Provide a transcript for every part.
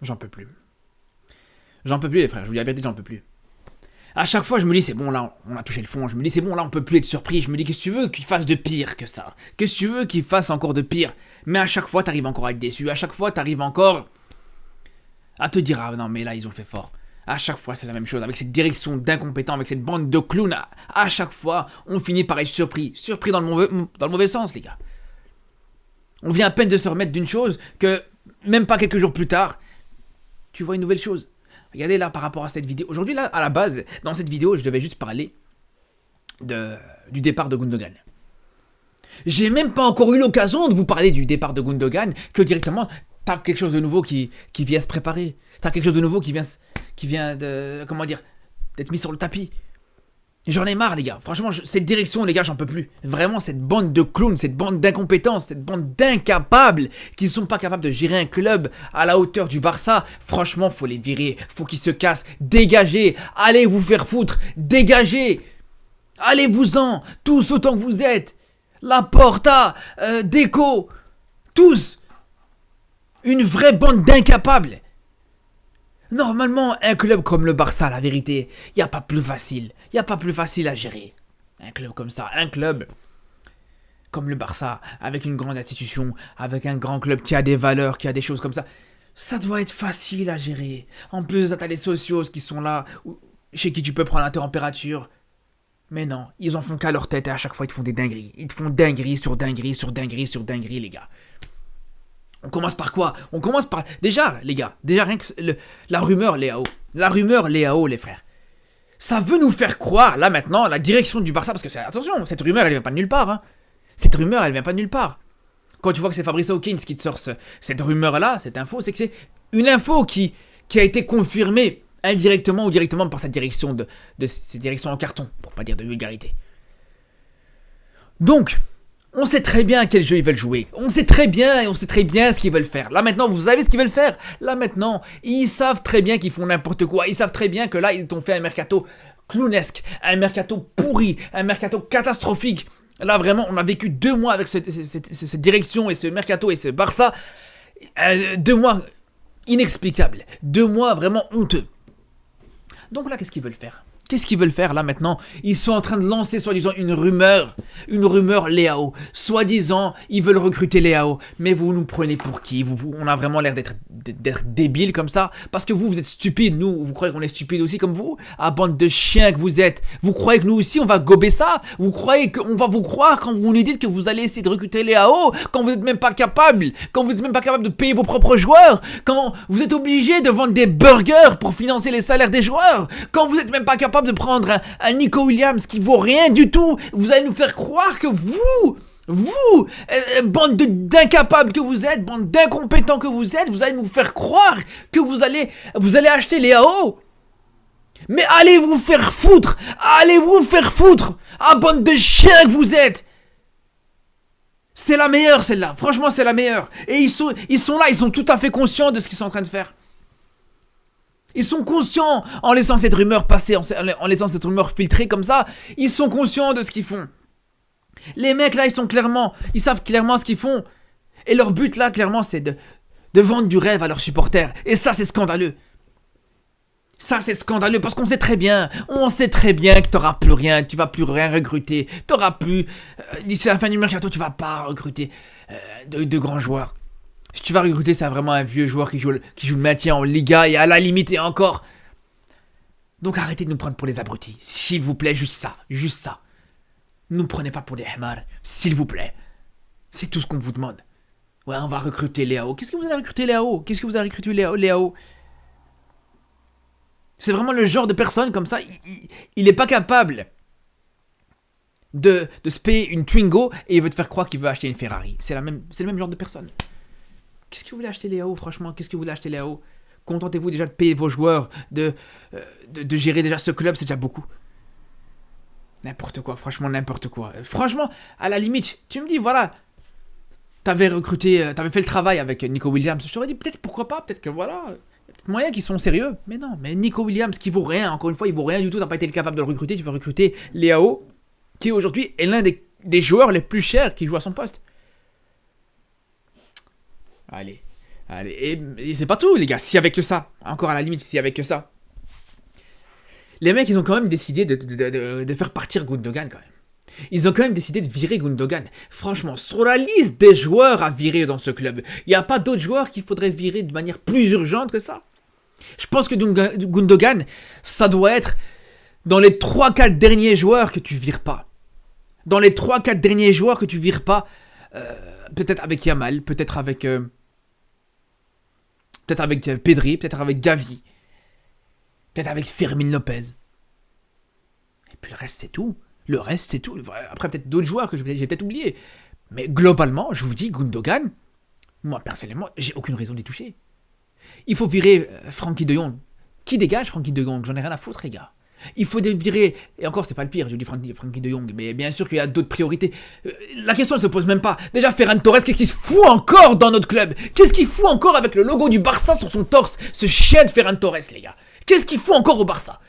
J'en peux plus. J'en peux plus les frères, je vous dis la vérité, j'en peux plus. À chaque fois je me dis c'est bon là, on a touché le fond, je me dis c'est bon là, on peut plus être surpris, je me dis qu'est-ce que tu veux qu'il fasse de pire que ça? Qu'est-ce que tu veux qu'il fasse encore de pire? Mais à chaque fois t'arrives encore à être déçu, à chaque fois t'arrives encore à te dire ah non mais là ils ont fait fort. À chaque fois c'est la même chose, avec cette direction d'incompétents, avec cette bande de clowns, à chaque fois on finit par être surpris. Surpris dans le mauvais sens les gars. On vient à peine de se remettre d'une chose que même pas quelques jours plus tard, tu vois une nouvelle chose. Regardez là par rapport à cette vidéo. Aujourd'hui là, à la base, dans cette vidéo, je devais juste parler du départ de Gundogan. J'ai même pas encore eu l'occasion de vous parler du départ de Gundogan que directement t'as quelque chose de nouveau qui vient se préparer. T'as quelque chose de nouveau qui vient de, comment dire, d'être mis sur le tapis. J'en ai marre les gars, franchement cette direction les gars j'en peux plus. Vraiment cette bande de clowns, cette bande d'incompétents, cette bande d'incapables qui ne sont pas capables de gérer un club à la hauteur du Barça. Franchement faut les virer, faut qu'ils se cassent, dégagez, allez vous faire foutre, dégagez. Allez-vous-en, tous autant que vous êtes. Laporta, Deco, tous. Une vraie bande d'incapables. Normalement, un club comme le Barça, la vérité, il n'y a pas plus facile. Il n'y a pas plus facile à gérer. Un club comme ça, un club comme le Barça, avec une grande institution, avec un grand club qui a des valeurs, qui a des choses comme ça doit être facile à gérer. En plus, t'as les socios qui sont là, chez qui tu peux prendre la température. Mais non, ils en font qu'à leur tête et à chaque fois, ils te font des dingueries. Ils te font dinguerie sur dinguerie sur dinguerie sur dinguerie, les gars. On commence par quoi? On commence par... Déjà, les gars, rien que la rumeur Léao. La rumeur Léao, les frères. Ça veut nous faire croire, là maintenant, la direction du Barça, parce que attention, cette rumeur, elle vient pas de nulle part. Hein. Cette rumeur, elle vient pas de nulle part. Quand tu vois que c'est Fabrice Hawkins qui te sort cette rumeur-là, cette info, c'est que c'est une info qui a été confirmée indirectement ou directement par cette direction de cette direction en carton, pour pas dire de vulgarité. Donc... on sait très bien quel jeu ils veulent jouer. On sait très bien ce qu'ils veulent faire. Là maintenant, vous savez ce qu'ils veulent faire. Là maintenant, ils savent très bien qu'ils font n'importe quoi. Ils savent très bien que là, ils t'ont fait un mercato clownesque, un mercato pourri, un mercato catastrophique. Là vraiment, on a vécu 2 mois avec cette direction et ce mercato et ce Barça. 2 mois inexplicables. 2 mois vraiment honteux. Donc là, qu'est-ce qu'ils veulent faire ? Qu'est-ce qu'ils veulent faire là maintenant? Ils sont en train de lancer soi-disant une rumeur Léao. Soi-disant, ils veulent recruter Léao. Mais vous nous prenez pour qui? On a vraiment l'air d'être débiles comme ça. Parce que vous êtes stupides. Nous, vous croyez qu'on est stupides aussi comme vous? Ah, bande de chiens que vous êtes. Vous croyez que nous aussi, on va gober ça? Vous croyez qu'on va vous croire quand vous nous dites que vous allez essayer de recruter Léao? Quand vous n'êtes même pas capable? Quand vous n'êtes même pas capable de payer vos propres joueurs? Quand vous êtes obligé de vendre des burgers pour financer les salaires des joueurs? Quand vous n'êtes même pas capable de prendre un Nico Williams qui vaut rien du tout, vous allez nous faire croire que vous, bande d'incapables que vous êtes, bande d'incompétents que vous êtes, vous allez nous faire croire que vous allez acheter Léao. Mais allez vous faire foutre, ah bande de chiens que vous êtes. C'est la meilleure celle-là, franchement c'est la meilleure. Et ils sont là, ils sont tout à fait conscients de ce qu'ils sont en train de faire. Ils sont conscients, en laissant cette rumeur passer, en laissant cette rumeur filtrer comme ça, ils sont conscients de ce qu'ils font. Les mecs là, ils savent clairement ce qu'ils font. Et leur but là, clairement, c'est de vendre du rêve à leurs supporters. Et ça, c'est scandaleux. Ça, c'est scandaleux parce qu'on sait très bien que t'auras plus rien, tu vas plus rien recruter. T'auras plus, d'ici la fin du mercato, tu vas pas recruter de grands joueurs. Si tu vas recruter, c'est vraiment un vieux joueur qui joue le maintien en Liga et à la limite et encore. Donc arrêtez de nous prendre pour des abrutis. S'il vous plaît, juste ça. Ne nous prenez pas pour des hamars, s'il vous plaît. C'est tout ce qu'on vous demande. Ouais, on va recruter Léao. Qu'est-ce que vous avez recruté Léao? C'est vraiment le genre de personne comme ça, il est pas capable de se payer une Twingo et il veut te faire croire qu'il veut acheter une Ferrari. C'est le même genre de personne. Qu'est-ce que vous voulez acheter Léao, franchement? Contentez-vous déjà de payer vos joueurs, de gérer déjà ce club, c'est déjà beaucoup. N'importe quoi, franchement, n'importe quoi. Franchement, à la limite, tu me dis, voilà, t'avais fait le travail avec Nico Williams. Je t'aurais dit, peut-être, pourquoi pas, peut-être que voilà, il y a peut-être moyen qu'ils sont sérieux. Mais non, mais Nico Williams, qui vaut rien, encore une fois, il vaut rien du tout, t'as pas été capable de le recruter, tu vas recruter Léao, qui aujourd'hui est l'un des joueurs les plus chers qui joue à son poste. Allez, Allez, et c'est pas tout, les gars. S'il y avait que ça, encore à la limite, s'il y avait que ça. Les mecs, ils ont quand même décidé de faire partir Gundogan, quand même. Ils ont quand même décidé de virer Gundogan. Franchement, sur la liste des joueurs à virer dans ce club, il n'y a pas d'autres joueurs qu'il faudrait virer de manière plus urgente que ça. Je pense que Gundogan, ça doit être dans les 3-4 derniers joueurs que tu vires pas. Dans les 3-4 derniers joueurs que tu vires pas, peut-être avec Yamal, peut-être avec Pedri, peut-être avec Gavi, peut-être avec Fermin Lopez. Et puis le reste, c'est tout. Le reste, c'est tout. Après, peut-être d'autres joueurs que j'ai peut-être oubliés. Mais globalement, je vous dis, Gundogan, moi, personnellement, j'ai aucune raison d'y toucher. Il faut virer Frenkie de Jong. Qui dégage Frenkie de Jong? J'en ai rien à foutre, les gars. Il faut virer... Et encore, c'est pas le pire, je dis Frenkie de Jong. Mais bien sûr qu'il y a d'autres priorités. La question ne se pose même pas. Déjà, Ferran Torres, qu'est-ce qu'il se fout encore dans notre club? Qu'est-ce qu'il fout encore avec le logo du Barça sur son torse? Ce chien de Ferran Torres, les gars. Qu'est-ce qu'il fout encore au Barça?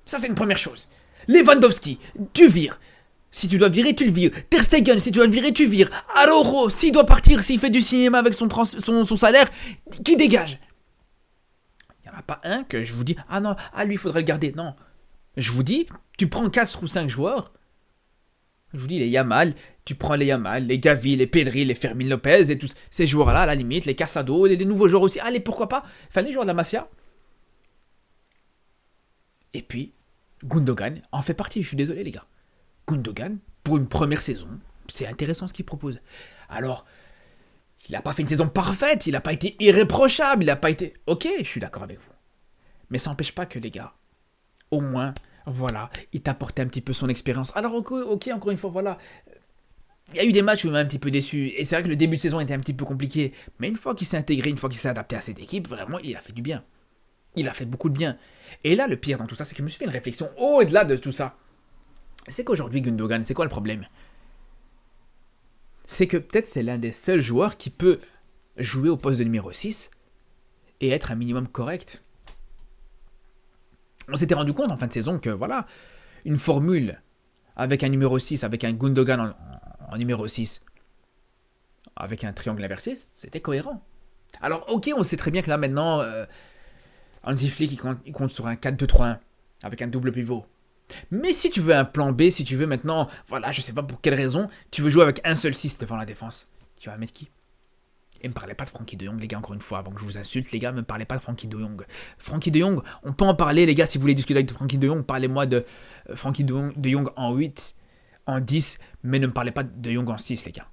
Ça, c'est une première chose. Lewandowski, tu vires. Si tu dois virer, tu le vires. Ter Stegen, si tu dois le virer, tu vires. Araujo, s'il doit partir, s'il fait du cinéma avec son salaire, qui dégage? Il n'y en a pas un que je vous dis, ah non, lui, il faudrait le garder. Non. Je vous dis, tu prends 4 ou 5 joueurs. Je vous dis, les Yamal, tu prends les Yamal, les Gavi, les Pedri, les Fermin Lopez et tous ces joueurs-là, à la limite, les Casado, les nouveaux joueurs aussi. Allez, pourquoi pas? Enfin, les joueurs de la Masia. Et puis, Gundogan en fait partie, je suis désolé les gars. Gundogan, pour une première saison, c'est intéressant ce qu'il propose. Alors, il n'a pas fait une saison parfaite, il n'a pas été irréprochable, il n'a pas été... Ok, je suis d'accord avec vous. Mais ça n'empêche pas que les gars, au moins, voilà, il t'a apporté un petit peu son expérience. Alors ok, encore une fois, voilà. Il y a eu des matchs où il m'a un petit peu déçu, et c'est vrai que le début de saison était un petit peu compliqué. Mais une fois qu'il s'est intégré, une fois qu'il s'est adapté à cette équipe, vraiment, il a fait du bien. Il a fait beaucoup de bien. Et là, le pire dans tout ça, c'est que je me suis fait une réflexion au-delà de tout ça. C'est qu'aujourd'hui, Gundogan, c'est quoi le problème? C'est que peut-être c'est l'un des seuls joueurs qui peut jouer au poste de numéro 6 et être un minimum correct. On s'était rendu compte en fin de saison que, voilà, une formule avec un numéro 6, avec un Gundogan en numéro 6, avec un triangle inversé, c'était cohérent. Alors, ok, on sait très bien que là, maintenant... Hansi Flick, il compte sur un 4-2-3-1 avec un double pivot. Mais si tu veux un plan B, si tu veux maintenant, voilà, je sais pas pour quelle raison, tu veux jouer avec un seul 6 devant la défense, tu vas mettre qui? Et me parlez pas de Frenkie de Jong, les gars, encore une fois, avant que je vous insulte, les gars, me parlez pas de Frenkie de Jong. Frenkie de Jong, on peut en parler, les gars, si vous voulez discuter avec Frenkie de Jong, parlez-moi de Frenkie de Jong en 8, en 10, mais ne me parlez pas de Jong en 6, les gars.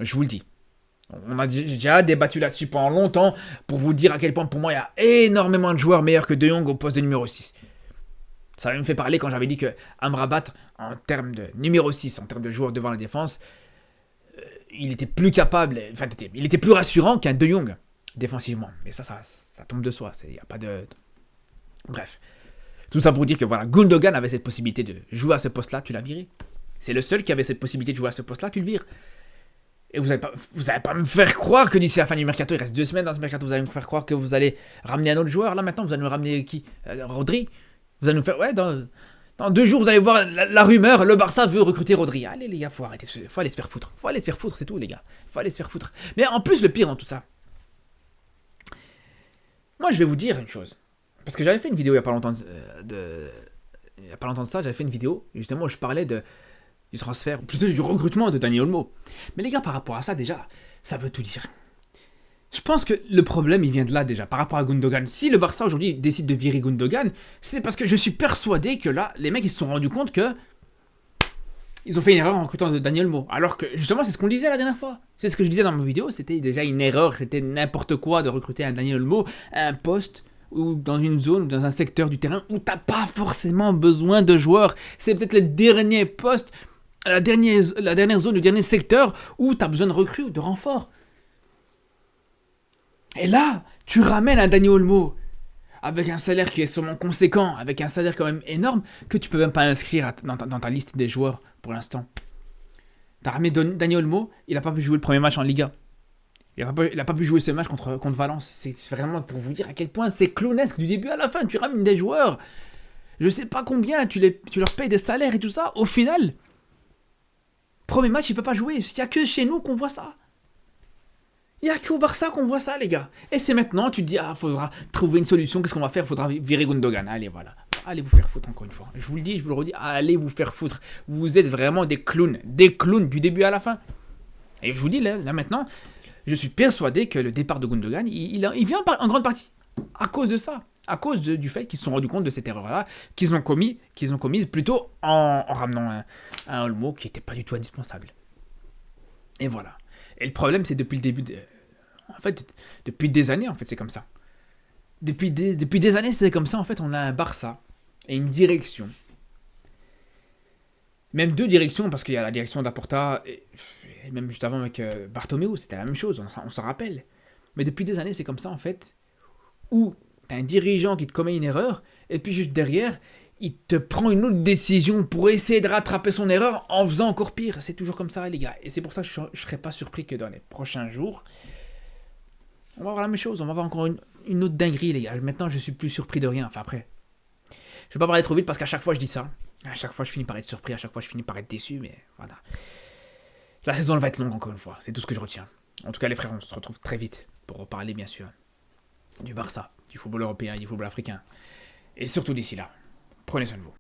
Je vous le dis. On a déjà débattu là-dessus pendant longtemps pour vous dire à quel point pour moi il y a énormément de joueurs meilleurs que De Jong au poste de numéro 6. Ça me fait parler quand j'avais dit que Amrabat, en termes de numéro 6, en termes de joueur devant la défense, il était plus capable, enfin il était plus rassurant qu'un De Jong défensivement. Mais ça tombe de soi, il n'y a pas de... Bref. Tout ça pour dire que voilà, Gundogan avait cette possibilité de jouer à ce poste-là, tu l'as viré. C'est le seul qui avait cette possibilité de jouer à ce poste-là, tu le vires. Et vous allez pas me faire croire que d'ici la fin du mercato, il reste 2 semaines dans ce mercato, vous allez me faire croire que vous allez ramener un autre joueur. Là maintenant, vous allez nous ramener qui? Rodri. Vous allez nous faire... Ouais, dans 2 jours, vous allez voir la rumeur, le Barça veut recruter Rodri. Allez les gars, faut arrêter, faut aller se faire foutre. Faut aller se faire foutre, c'est tout les gars. Faut aller se faire foutre. Mais en plus, le pire dans tout ça, moi je vais vous dire une chose. Parce que j'avais fait une vidéo il y a pas longtemps il y a pas longtemps de ça, j'avais fait une vidéo, justement où je parlais du transfert, plutôt du recrutement de Dani Olmo. Mais les gars, par rapport à ça, déjà, ça veut tout dire. Je pense que le problème, il vient de là, déjà, par rapport à Gundogan. Si le Barça, aujourd'hui, décide de virer Gundogan, c'est parce que je suis persuadé que là, les mecs, ils se sont rendus compte que ils ont fait une erreur en recrutant Dani Olmo. Alors que, justement, c'est ce qu'on disait la dernière fois. C'est ce que je disais dans ma vidéo, c'était déjà une erreur, c'était n'importe quoi de recruter un Dani Olmo à un poste ou dans une zone ou dans un secteur du terrain où t'as pas forcément besoin de joueurs. C'est peut-être le dernier poste, la dernière zone, le dernier secteur où tu as besoin de recrues ou de renforts. Et là, tu ramènes un Dani Olmo avec un salaire qui est sûrement conséquent, avec un salaire quand même énorme, que tu peux même pas inscrire dans ta liste des joueurs pour l'instant. Tu as ramené Dani Olmo, il n'a pas pu jouer le premier match en Liga. Il n'a pas pu jouer ce match contre Valence. C'est vraiment pour vous dire à quel point c'est clownesque du début à la fin. Tu ramènes des joueurs, je sais pas combien, tu leur payes des salaires et tout ça. Au final... Premier match, il peut pas jouer. Il n'y a que chez nous qu'on voit ça. Il Il n'y a qu'au Barça qu'on voit ça, les gars. Et c'est maintenant, tu te dis, faudra trouver une solution, qu'est-ce qu'on va faire? Faudra virer Gundogan. Allez, voilà. Allez vous faire foutre encore une fois. Je vous le dis, je vous le redis, allez vous faire foutre. Vous êtes vraiment des clowns du début à la fin. Et je vous dis, là maintenant, je suis persuadé que le départ de Gundogan, il vient en grande partie à cause de ça. À cause du fait qu'ils se sont rendus compte de cette erreur-là, qu'ils ont commise plutôt en ramenant un Olmo qui n'était pas du tout indispensable. Et voilà. Et le problème, c'est depuis le début, en fait, depuis des années, en fait, c'est comme ça. Depuis des années, c'est comme ça, en fait, on a un Barça et une direction. Même deux directions, parce qu'il y a la direction d'Aporta, et même juste avant avec Bartomeu, c'était la même chose, on s'en rappelle. Mais depuis des années, c'est comme ça, en fait, où t'as un dirigeant qui te commet une erreur, et puis juste derrière, il te prend une autre décision pour essayer de rattraper son erreur en faisant encore pire. C'est toujours comme ça, les gars. Et c'est pour ça que je ne serais pas surpris que dans les prochains jours, on va avoir la même chose. On va avoir encore une autre dinguerie, les gars. Maintenant, je suis plus surpris de rien. Enfin, après, je vais pas parler trop vite parce qu'à chaque fois, je dis ça. À chaque fois, je finis par être surpris. À chaque fois, je finis par être déçu. Mais voilà. La saison, elle va être longue, encore une fois. C'est tout ce que je retiens. En tout cas, les frères, on se retrouve très vite pour reparler, bien sûr, du Barça, du football européen et du football africain. Et surtout d'ici là, prenez soin de vous.